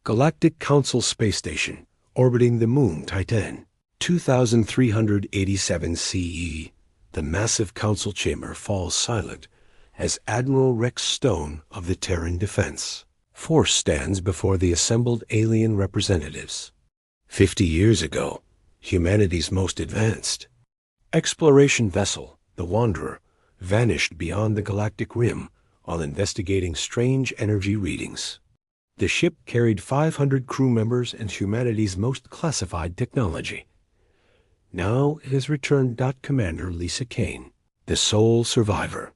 Galactic Council Space Station, orbiting the moon Titan. 2387 CE. The massive council chamber falls silent as Admiral Rex Stone of the Terran Defense Force stands before the assembled alien representatives. 50 years ago, humanity's most advanced exploration vessel, the Wanderer, vanished beyond the galactic rim while investigating strange energy readings. The ship carried 500 crew members and humanity's most classified technology. Now it has returned. Commander Lisa Kane, the sole survivor,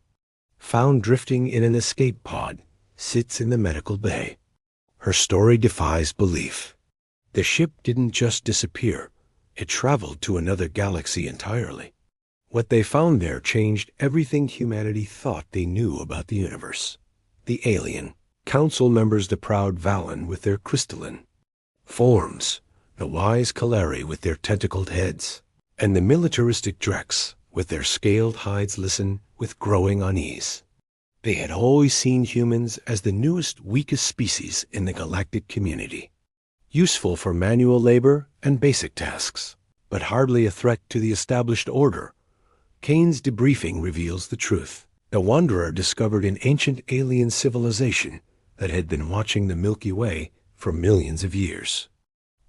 found drifting in an escape pod, sits in the medical bay. Her story defies belief. The ship didn't just disappear, it traveled to another galaxy entirely. What they found there changed everything humanity thought they knew about the universe. The alien council members, the proud Valen with their crystalline forms, the wise Kalari with their tentacled heads, and the militaristic Drex with their scaled hides listen with growing unease. They had always seen humans as the newest, weakest species in the galactic community, useful for manual labor and basic tasks, but hardly a threat to the established order. Kane's debriefing reveals the truth. The Wanderer discovered an ancient alien civilization that had been watching the Milky Way for millions of years.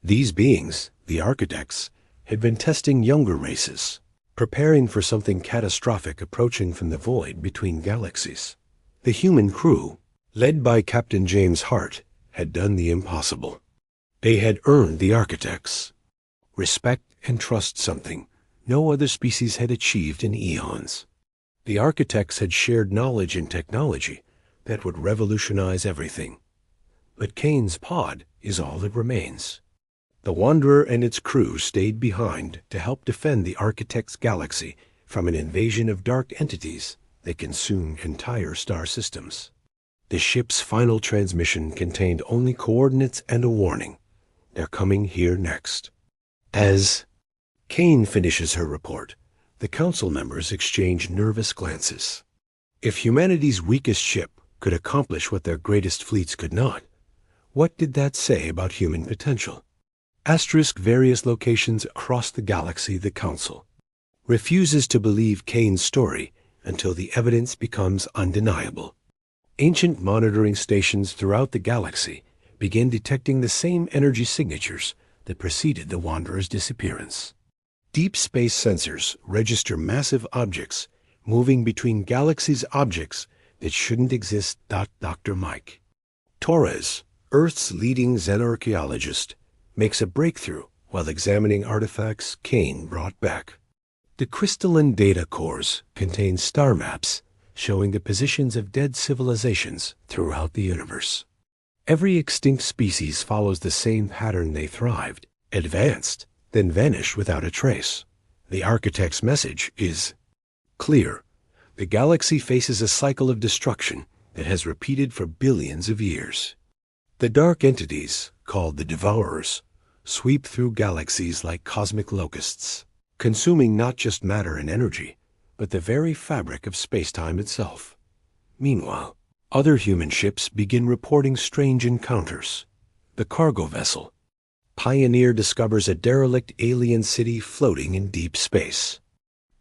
These beings, the architects, had been testing younger races, preparing for something catastrophic approaching from the void between galaxies. The human crew, led by Captain James Hart, had done the impossible. They had earned the architects' respect and trust, something no other species had achieved in eons. The architects had shared knowledge and technology that would revolutionize everything. But Kane's pod is all that remains. The Wanderer and its crew stayed behind to help defend the architect's galaxy from an invasion of dark entities that consume entire star systems. The ship's final transmission contained only coordinates and a warning. They're coming here next. As Kane finishes her report, the council members exchange nervous glances. If humanity's weakest ship could accomplish what their greatest fleets could not, what did that say about human potential? Various locations across the galaxy. The council refuses to believe Kane's story until the evidence becomes undeniable. Ancient monitoring stations throughout the galaxy begin detecting the same energy signatures that preceded the Wanderer's disappearance. Deep space sensors register massive objects moving between galaxies, objects that shouldn't exist. Dr. Mike Torres, Earth's leading xenarchaeologist, makes a breakthrough while examining artifacts Kane brought back. The crystalline data cores contain star maps showing the positions of dead civilizations throughout the universe. Every extinct species follows the same pattern. They thrived, advanced, then vanished without a trace. The architect's message is clear. The galaxy faces a cycle of destruction that has repeated for billions of years. The dark entities, called the Devourers, sweep through galaxies like cosmic locusts, consuming not just matter and energy, but the very fabric of space-time itself. Meanwhile, other human ships begin reporting strange encounters. The cargo vessel Pioneer discovers a derelict alien city floating in deep space.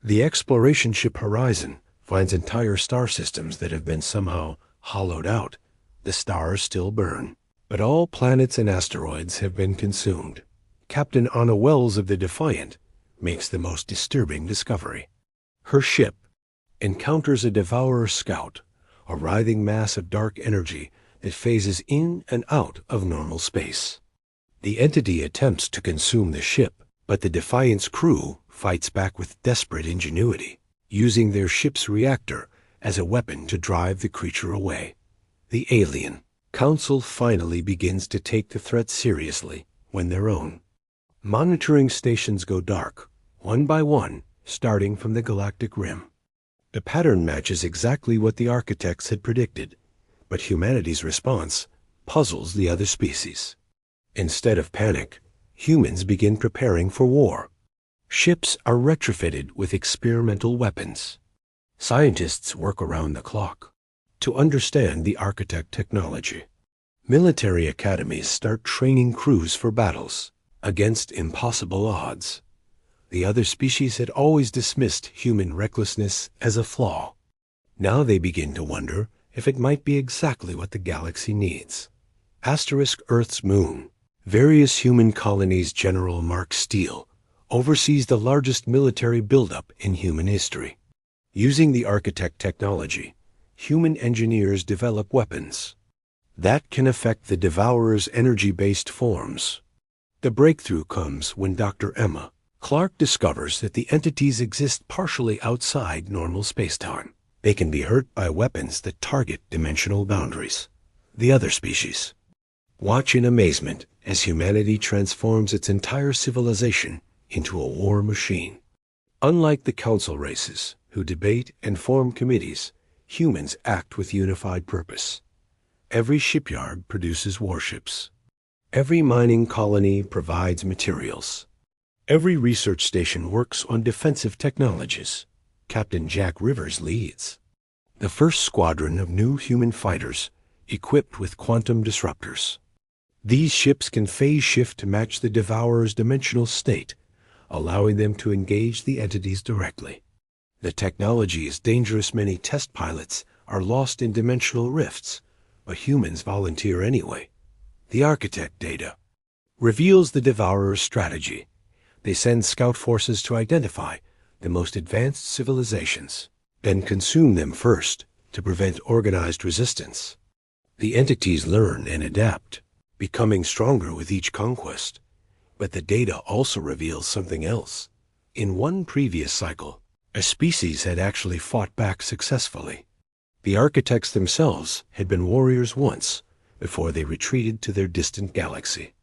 The exploration ship Horizon finds entire star systems that have been somehow hollowed out. The stars still burn, but all planets and asteroids have been consumed. Captain Anna Wells of the Defiant makes the most disturbing discovery. Her ship encounters a Devourer scout, a writhing mass of dark energy that phases in and out of normal space. The entity attempts to consume the ship, but the Defiant's crew fights back with desperate ingenuity, using their ship's reactor as a weapon to drive the creature away. The alien council finally begins to take the threat seriously when their own monitoring stations go dark, one by one, starting from the galactic rim. The pattern matches exactly what the architects had predicted, but humanity's response puzzles the other species. Instead of panic, humans begin preparing for war. Ships are retrofitted with experimental weapons. Scientists work around the clock to understand the architect technology. Military academies start training crews for battles against impossible odds. The other species had always dismissed human recklessness as a flaw. Now they begin to wonder if it might be exactly what the galaxy needs. Earth's moon. Various human colonies General Mark Steele oversees the largest military buildup in human history. Using the architect technology, human engineers develop weapons that can affect the Devourer's energy-based forms. The breakthrough comes when Dr. Emma Clark discovers that the entities exist partially outside normal spacetime. They can be hurt by weapons that target dimensional boundaries. The other species watch in amazement as humanity transforms its entire civilization into a war machine. Unlike the council races, who debate and form committees, humans act with unified purpose. Every shipyard produces warships. Every mining colony provides materials. Every research station works on defensive technologies. Captain Jack Rivers leads the first squadron of new human fighters equipped with quantum disruptors. These ships can phase shift to match the Devourer's dimensional state, allowing them to engage the entities directly. The technology is dangerous. Many test pilots are lost in dimensional rifts, but humans volunteer anyway. The architect data reveals the Devourer's strategy. They send scout forces to identify the most advanced civilizations, then consume them first to prevent organized resistance. The entities learn and adapt, becoming stronger with each conquest. But the data also reveals something else. In one previous cycle, a species had actually fought back successfully. The architects themselves had been warriors once, before they retreated to their distant galaxy.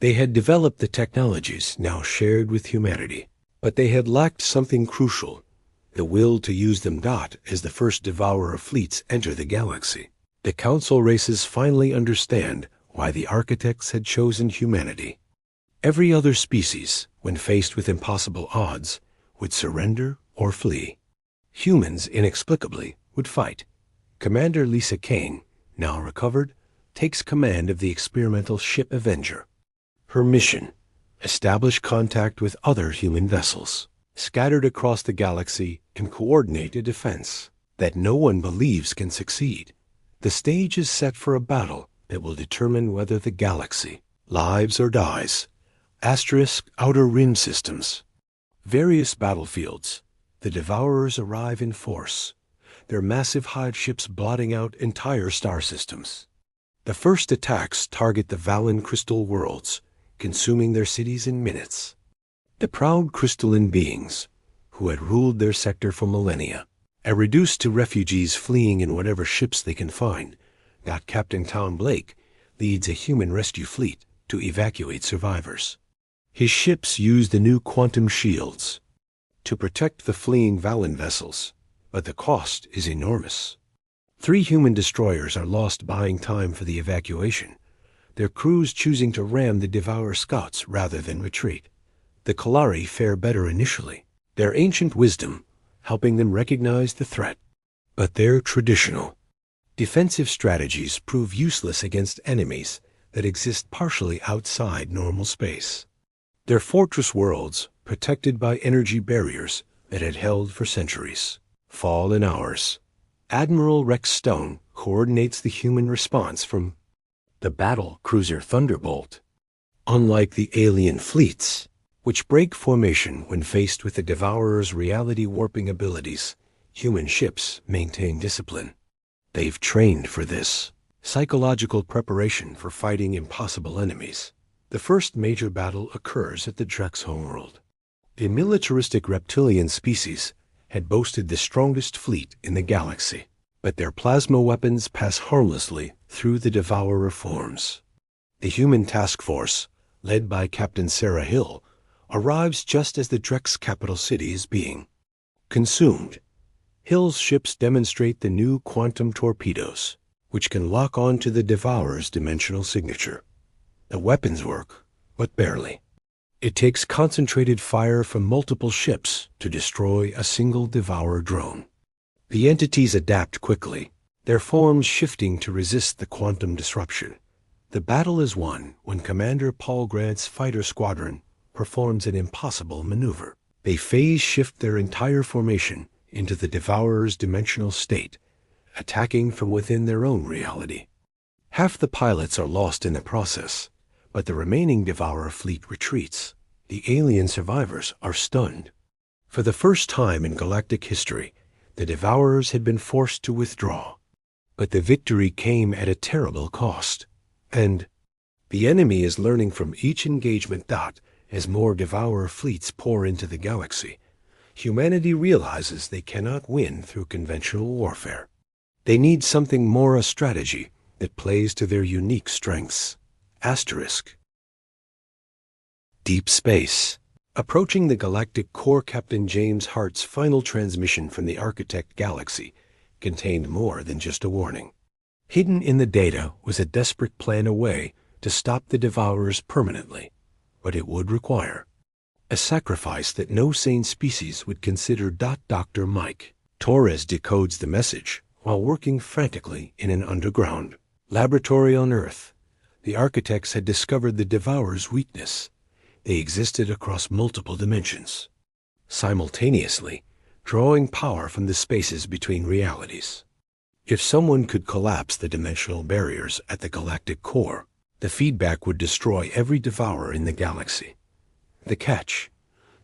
They had developed the technologies now shared with humanity, but they had lacked something crucial, the will to use them. As the first Devourer fleets enter the galaxy, the council races finally understand why the architects had chosen humanity. Every other species, when faced with impossible odds, would surrender or flee. Humans, inexplicably, would fight. Commander Lisa Kane, now recovered, takes command of the experimental ship Avenger. Her mission: establish contact with other human vessels scattered across the galaxy and coordinate a defense that no one believes can succeed. The stage is set for a battle that will determine whether the galaxy lives or dies. Outer Rim systems. Various battlefields. The Devourers arrive in force, their massive hive ships blotting out entire star systems. The first attacks target the Valen crystal worlds, consuming their cities in minutes. The proud crystalline beings, who had ruled their sector for millennia, are reduced to refugees fleeing in whatever ships they can find. Captain Tom Blake leads a human rescue fleet to evacuate survivors. His ships use the new quantum shields to protect the fleeing Valen vessels, but the cost is enormous. 3 human destroyers are lost buying time for the evacuation, their crews choosing to ram the Devourer scouts rather than retreat. The Kalari fare better initially, their ancient wisdom helping them recognize the threat. But their traditional defensive strategies prove useless against enemies that exist partially outside normal space. Their fortress worlds, protected by energy barriers that had held for centuries, fall in hours. Admiral Rex Stone coordinates the human response from the battle cruiser Thunderbolt. Unlike the alien fleets, which break formation when faced with the Devourer's reality-warping abilities, human ships maintain discipline. They've trained for this. Psychological preparation for fighting impossible enemies. The first major battle occurs at the Drex homeworld. The militaristic reptilian species had boasted the strongest fleet in the galaxy, but their plasma weapons pass harmlessly through the Devourer forms. The human task force, led by Captain Sarah Hill, arrives just as the Drex capital city is being consumed. Hill's ships demonstrate the new quantum torpedoes, which can lock on to the Devourer's dimensional signature. The weapons work, but barely. It takes concentrated fire from multiple ships to destroy a single Devourer drone. The entities adapt quickly, their forms shifting to resist the quantum disruption. The battle is won when Commander Paul Grant's fighter squadron performs an impossible maneuver. They phase shift their entire formation into the Devourer's dimensional state, attacking from within their own reality. Half the pilots are lost in the process, but the remaining Devourer fleet retreats. The alien survivors are stunned. For the first time in galactic history, the Devourers had been forced to withdraw. But the victory came at a terrible cost. And the enemy is learning from each engagement. As more Devourer fleets pour into the galaxy, humanity realizes they cannot win through conventional warfare. They need something more, a strategy that plays to their unique strengths. Asterisk. Deep space. Approaching the galactic core, Captain James Hart's final transmission from the Architect Galaxy contained more than just a warning. Hidden in the data was a desperate plan, a way to stop the Devourers permanently, but it would require a sacrifice that no sane species would consider. Dr. Mike Torres decodes the message while working frantically in an underground laboratory on Earth. The Architects had discovered the Devourer's weakness. They existed across multiple dimensions, simultaneously drawing power from the spaces between realities. If someone could collapse the dimensional barriers at the galactic core, the feedback would destroy every Devourer in the galaxy. The catch: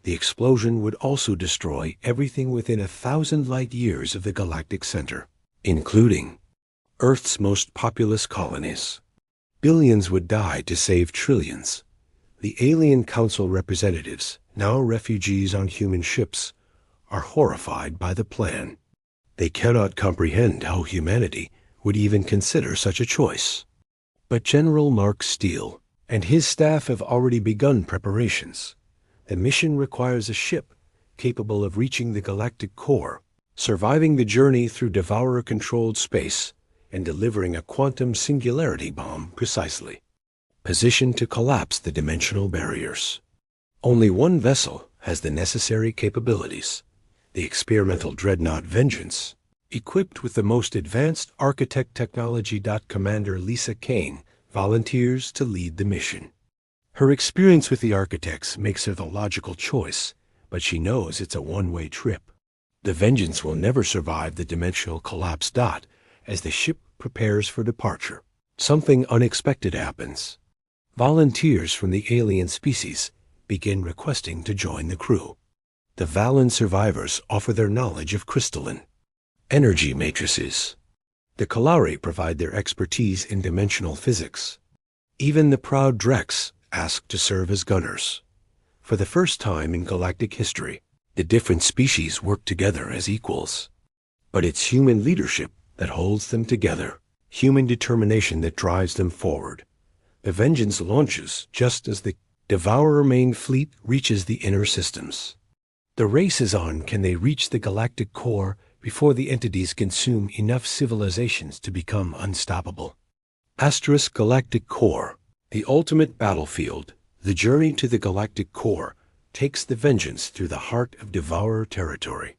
the explosion would also destroy everything within 1,000 light years of the galactic center, including Earth's most populous colonies. Billions would die to save trillions. The Alien Council representatives, now refugees on human ships, are horrified by the plan. They cannot comprehend how humanity would even consider such a choice. But General Mark Steele and his staff have already begun preparations. The mission requires a ship capable of reaching the galactic core, surviving the journey through Devourer-controlled space, and delivering a quantum singularity bomb precisely positioned to collapse the dimensional barriers. Only one vessel has the necessary capabilities: the experimental dreadnought Vengeance, equipped with the most advanced Architect technology. Commander Lisa Kane volunteers to lead the mission. Her experience with the Architects makes her the logical choice, but she knows it's a one-way trip. The Vengeance will never survive the dimensional collapse. As the ship prepares for departure, something unexpected happens. Volunteers from the alien species begin requesting to join the crew. The Valen survivors offer their knowledge of crystalline energy matrices. The Kalari provide their expertise in dimensional physics. Even the proud Drex ask to serve as gunners. For the first time in galactic history, the different species work together as equals. But it's human leadership that holds them together, human determination that drives them forward. The Vengeance launches just as the Devourer main fleet reaches the inner systems. The race is on. Can they reach the galactic core before the entities consume enough civilizations to become unstoppable? Asterisk. Galactic core. The ultimate battlefield. The journey to the galactic core takes the Vengeance through the heart of Devourer territory.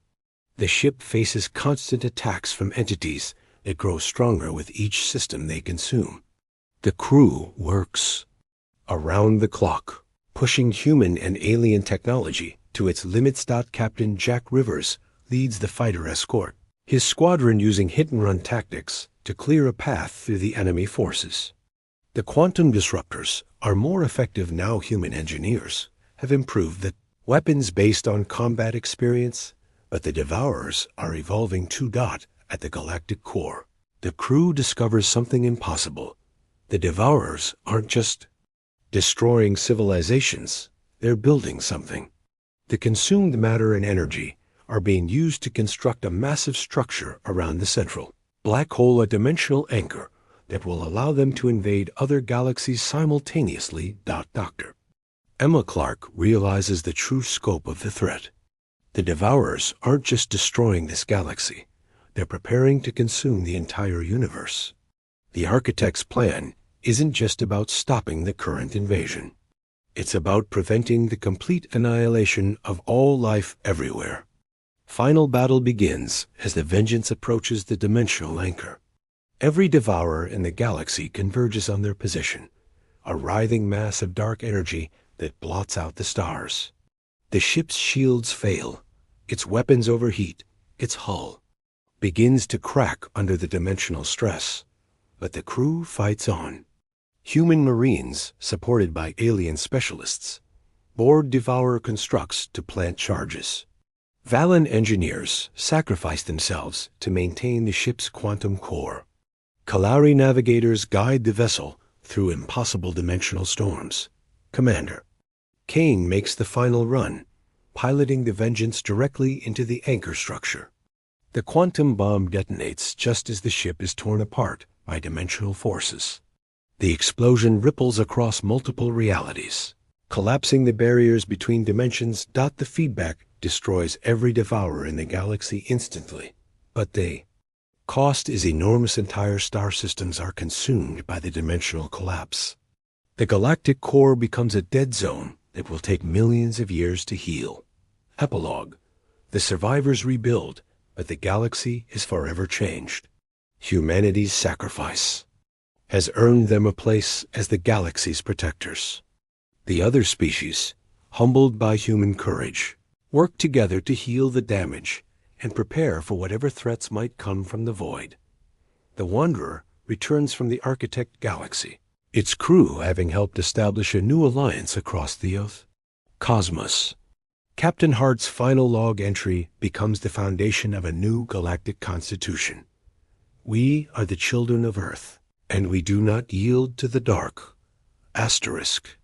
The ship faces constant attacks from entities that grow stronger with each system they consume. The crew works around the clock, pushing human and alien technology to its limits. Captain Jack Rivers leads the fighter escort, his squadron using hit-and-run tactics to clear a path through the enemy forces. The quantum disruptors are more effective now. Human engineers have improved the weapons based on combat experience, but the Devourers are evolving too. At the galactic core, the crew discovers something impossible. The Devourers aren't just destroying civilizations, they're building something. The consumed matter and energy are being used to construct a massive structure around the central black hole, a dimensional anchor that will allow them to invade other galaxies simultaneously. Dr. Emma Clark realizes the true scope of the threat. The Devourers aren't just destroying this galaxy, they're preparing to consume the entire universe. The Architect's plan isn't just about stopping the current invasion. It's about preventing the complete annihilation of all life everywhere. Final battle begins as the Vengeance approaches the dimensional anchor. Every devourer in the galaxy converges on their position, a writhing mass of dark energy that blots out the stars. The ship's shields fail, its weapons overheat, its hull begins to crack under the dimensional stress, but the crew fights on. Human Marines, supported by alien specialists, board devourer constructs to plant charges. Valen engineers sacrifice themselves to maintain the ship's quantum core. Kalari navigators guide the vessel through impossible dimensional storms. Commander Kane makes the final run, piloting the Vengeance directly into the anchor structure. The quantum bomb detonates just as the ship is torn apart by dimensional forces. The explosion ripples across multiple realities. Collapsing the barriers between dimensions, the feedback destroys every devourer in the galaxy instantly. But the cost is enormous. Entire star systems are consumed by the dimensional collapse. The galactic core becomes a dead zone that will take millions of years to heal. Epilogue: the survivors rebuild, but the galaxy is forever changed. Humanity's sacrifice has earned them a place as the galaxy's protectors. The other species, humbled by human courage, work together to heal the damage and prepare for whatever threats might come from the void. The Wanderer returns from the Architect Galaxy, its crew having helped establish a new alliance across the Earth. Cosmos. Captain Hart's final log entry becomes the foundation of a new galactic constitution. We are the children of Earth, and we do not yield to the dark. Asterisk.